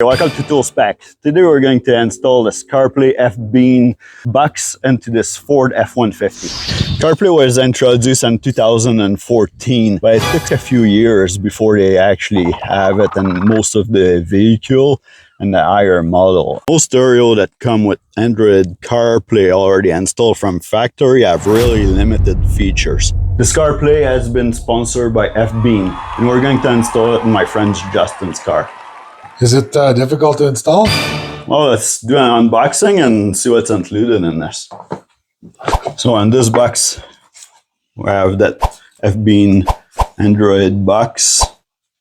Welcome to ToolSpecs. Today we're going to install this CarPlay FBINSE box into this Ford F150. CarPlay was introduced in 2014, but it took a few years before they actually have it in most of the vehicle and the higher model. Most stereo that come with Android CarPlay already installed from factory have really limited features. This CarPlay has been sponsored by FBINSE, and we're going to install it in my friend Justin's car. Is it difficult to install? Well, let's do an unboxing and see what's included in this. So in this box, we have that FBINSE Android box.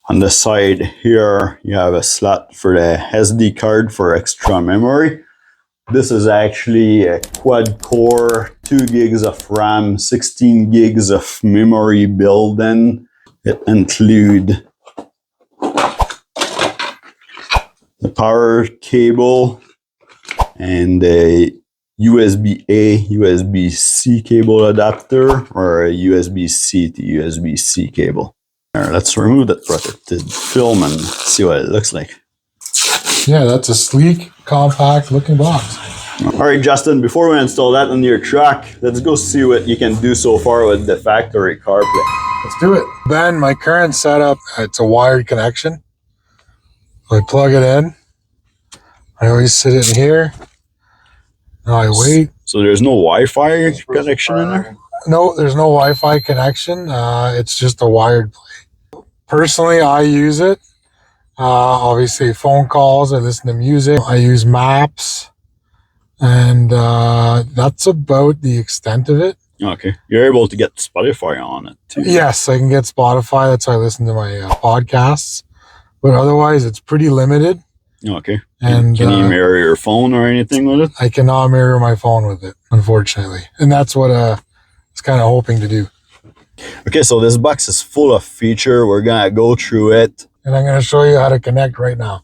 On the side here, you have a slot for the SD card for extra memory. This is actually a quad core, 2 gigs of RAM, 16 gigs of memory built-in. It includes the power cable and a USB-A, USB-C cable adapter, or a USB-C to USB-C cable. Right, let's remove that protected film and see what it looks like. Yeah, that's a sleek, compact looking box. All right, Justin, before we install that on your truck, let's go see what you can do so far with the factory CarPlay. Let's do it. Ben, my current setup, it's a wired connection. I plug it in. I always sit in here. Now I wait. So there's no Wi-Fi connection in there? No, there's no Wi-Fi connection. It's just a wired play. Personally, I use it. Obviously, phone calls. I listen to music. I use maps. And that's about the extent of it. Okay. You're able to get Spotify on it too. Yes, I can get Spotify. That's how I listen to my podcasts. But otherwise, it's pretty limited. Okay. And can you mirror your phone or anything with it? I cannot mirror my phone with it, unfortunately. And that's what I was kind of hoping to do. Okay, so this box is full of feature. We're going to go through it. And I'm going to show you how to connect right now.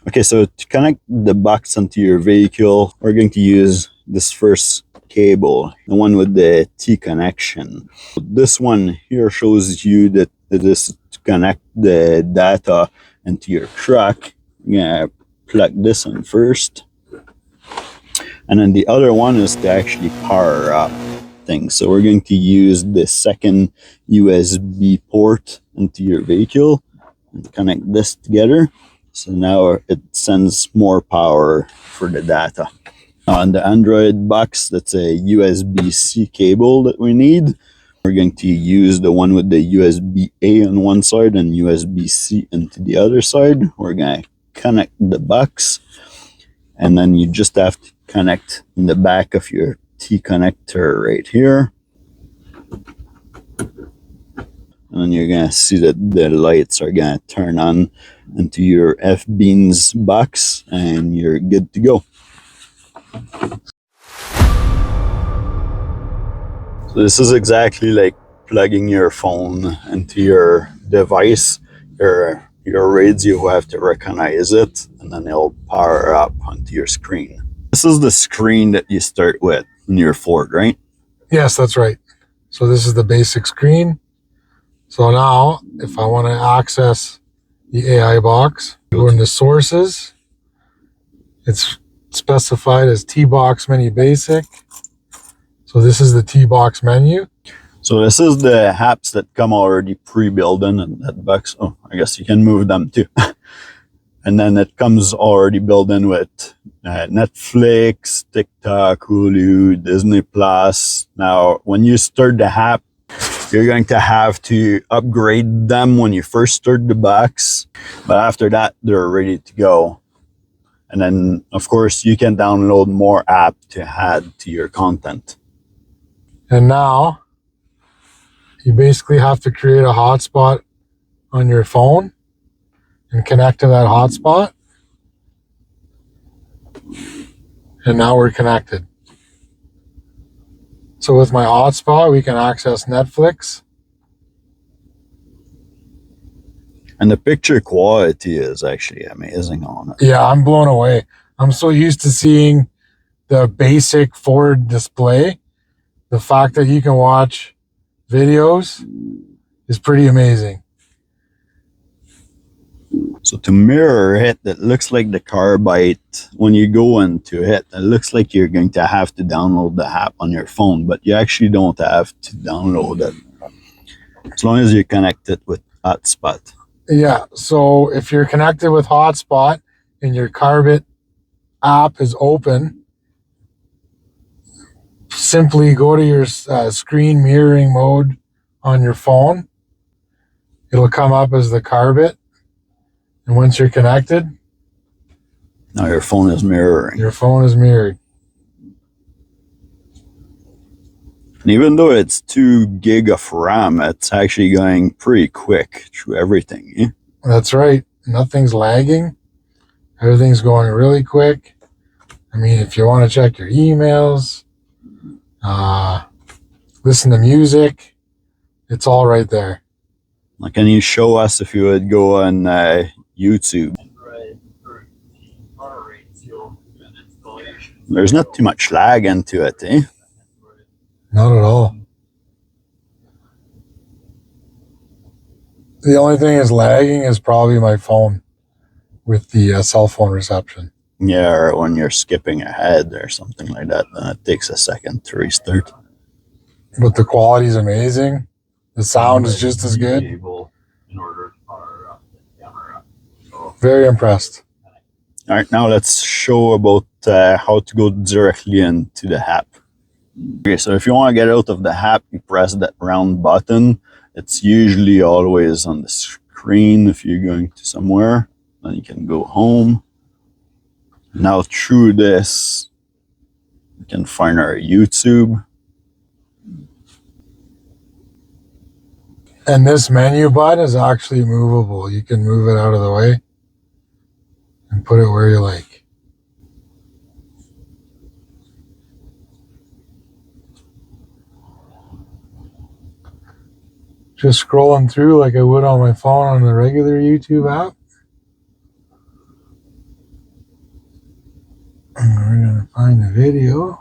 Okay, so to connect the box onto your vehicle, we're going to use this first cable, the one with the T connection. This one here shows you that it is to connect the data into your truck. You're gonna plug this in first, and then the other one is to actually power up things. So we're going to use the second USB port into your vehicle and connect this together. So now it sends more power for the data. On the Android box, that's a USB-C cable that we need. We're going to use the one with the USB-A on one side and USB-C into the other side. We're going to connect the box, and then you just have to connect in the back of your T connector right here. And then you're going to see that the lights are going to turn on into your FBINSE box, and you're good to go. So this is exactly like plugging your phone into your device. Your radio will have to recognize it, and then it'll power up onto your screen. This is the screen that you start with in your Ford, right? Yes, that's right. So this is the basic screen. So now, if I want to access the AI box, go into sources. It's specified as T-Box Menu Basic. So this is the T-Box menu. So this is the apps that come already pre-built in that box. Oh, I guess you can move them too. And then it comes already built in with Netflix, TikTok, Hulu, Disney Plus. Now, when you start the app, you're going to have to upgrade them when you first start the box. But after that, they're ready to go. And then, of course, you can download more apps to add to your content. And now, you basically have to create a hotspot on your phone and connect to that hotspot. And now we're connected. So with my hotspot, we can access Netflix. And the picture quality is actually amazing on it. Yeah, I'm blown away. I'm so used to seeing the basic Ford display. The fact that you can watch videos is pretty amazing. So to mirror it, it looks like the Carbite, when you go into it, it looks like you're going to have to download the app on your phone, but you actually don't have to download it as long as you connect it with hotspot. Yeah, so if you're connected with hotspot and your Carbit app is open, simply go to your screen mirroring mode on your phone. It'll come up as the Carbit. And once you're connected, now your phone is mirroring. Your phone is mirrored. And even though it's 2 gig of RAM, it's actually going pretty quick through everything. Eh? That's right. Nothing's lagging. Everything's going really quick. I mean, if you want to check your emails, listen to music, it's all right there. Like, can you show us if you would go on YouTube? There's not too much lag into it, eh? Not at all. The only thing is lagging is probably my phone with the cell phone reception. Yeah, or when you're skipping ahead or something like that, then it takes a second to restart. But the quality is amazing. The sound is just as good. Very impressed. All right, now let's show about how to go directly into the app. Okay, so if you want to get out of the app, you press that round button. It's usually always on the screen if you're going to somewhere. Then you can go home. Now through this, you can find our YouTube. And this menu button is actually movable. You can move it out of the way and put it where you like. Just scrolling through like I would on my phone on the regular YouTube app. And we're going to find the video.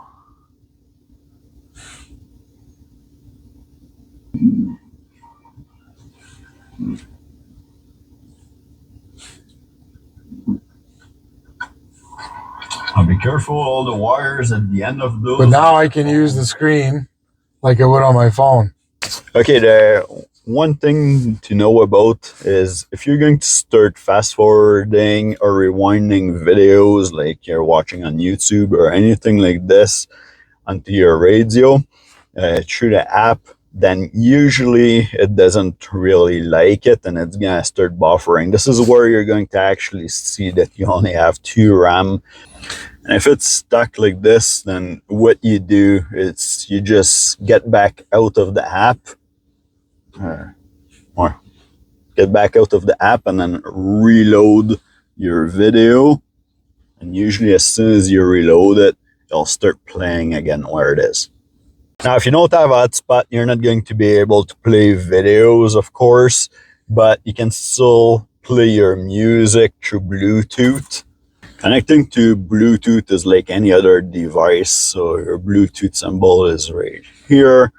Now be careful, all the wires at the end of those. But now I can use the screen like I would on my phone. Okay, the one thing to know about is if you're going to start fast forwarding or rewinding videos like you're watching on YouTube or anything like this onto your radio through the app, then usually it doesn't really like it and it's gonna start buffering. This is where you're going to actually see that you only have 2 RAM. And if it's stuck like this, then what you do is you just get back out of the app, or get back out of the app and then reload your video. And usually as soon as you reload it, it'll start playing again where it is. Now, if you don't have a hotspot, you're not going to be able to play videos, of course, but you can still play your music through Bluetooth. Connecting to Bluetooth is like any other device. So your Bluetooth symbol is right here.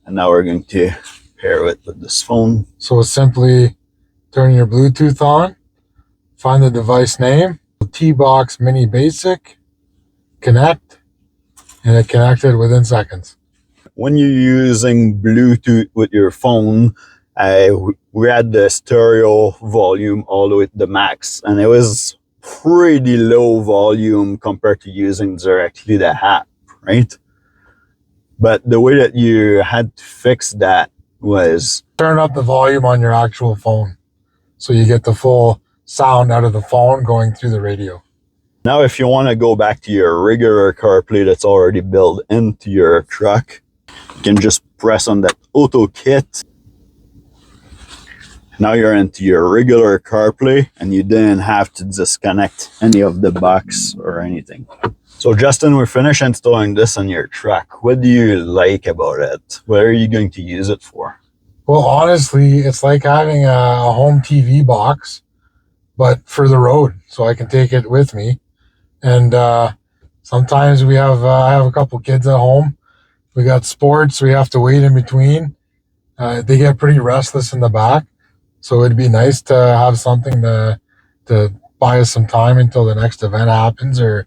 And now we're going to pair it with this phone. So simply turn your Bluetooth on, find the device name, T-Box Mini Basic, connect, and it connected within seconds. When you're using Bluetooth with your phone, we had the stereo volume all the way to the max, and it was pretty low volume compared to using directly the app, right? But the way that you had to fix that was turn up the volume on your actual phone so you get the full sound out of the phone going through the radio. Now, if you want to go back to your regular CarPlay that's already built into your truck, you can just press on that auto kit. Now you're into your regular CarPlay and you didn't have to disconnect any of the box or anything. So Justin, we're finished installing this on your truck. What do you like about it? What are you going to use it for? Well, honestly, it's like having a home TV box, but for the road, so I can take it with me. And sometimes we have I have a couple kids at home. We got sports we have to wait in between. They get pretty restless in the back. So it'd be nice to have something to buy us some time until the next event happens, or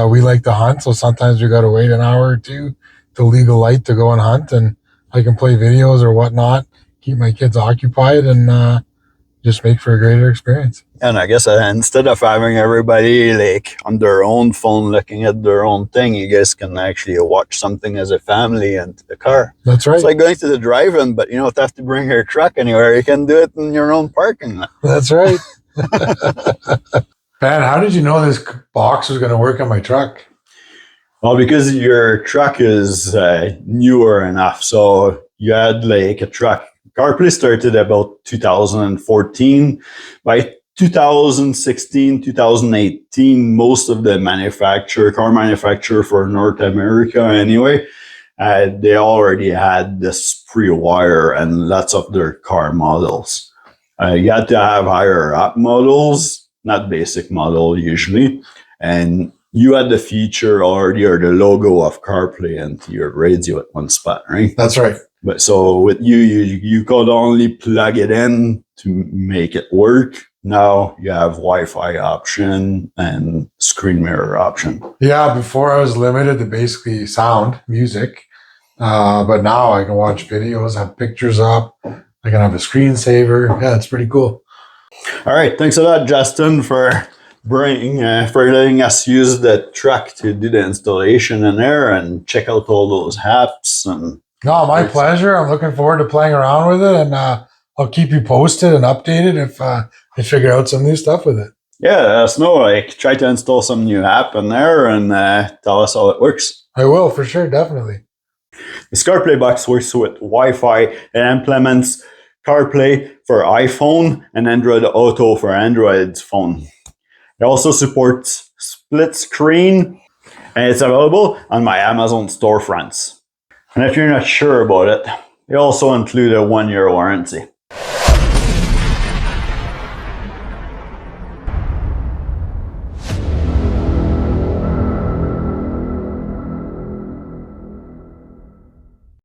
we like to hunt, so sometimes we got to wait an hour or two to legal light to go and hunt, and I can play videos or whatnot, keep my kids occupied, and just make for a greater experience. And I guess instead of having everybody like on their own phone looking at their own thing, you guys can actually watch something as a family into the car. That's right. It's like going to the drive-in, but you don't have to bring your truck anywhere. You can do it in your own parking lot. That's right. Man, how did you know this box was going to work on my truck? Well, because your truck is newer enough. So you had like a truck. CarPlay started about 2014. By 2016, 2018, most of the car manufacturer for North America anyway, they already had this pre-wire and lots of their car models. You had to have higher up models, not basic model usually. And you had the feature already or the logo of CarPlay into your radio at one spot, right? That's right. But so with you could only plug it in to make it work. Now you have Wi-Fi option and screen mirror option. Yeah, before I was limited to basically sound, music. But now I can watch videos, have pictures up. I can have a screensaver. Yeah, it's pretty cool. All right. Thanks a lot, Justin, for letting us use the truck to do the installation in there and check out all those apps. And no, my pleasure. I'm looking forward to playing around with it, and I'll keep you posted and updated if I figure out some new stuff with it. Yeah, let us know. Like, try to install some new app in there and tell us how it works. I will, for sure, definitely. The CarPlay Box works with Wi-Fi and implements CarPlay for iPhone and Android Auto for Android's phone. It also supports split screen, and it's available on my Amazon storefronts. And if you're not sure about it, they also include a 1-year warranty.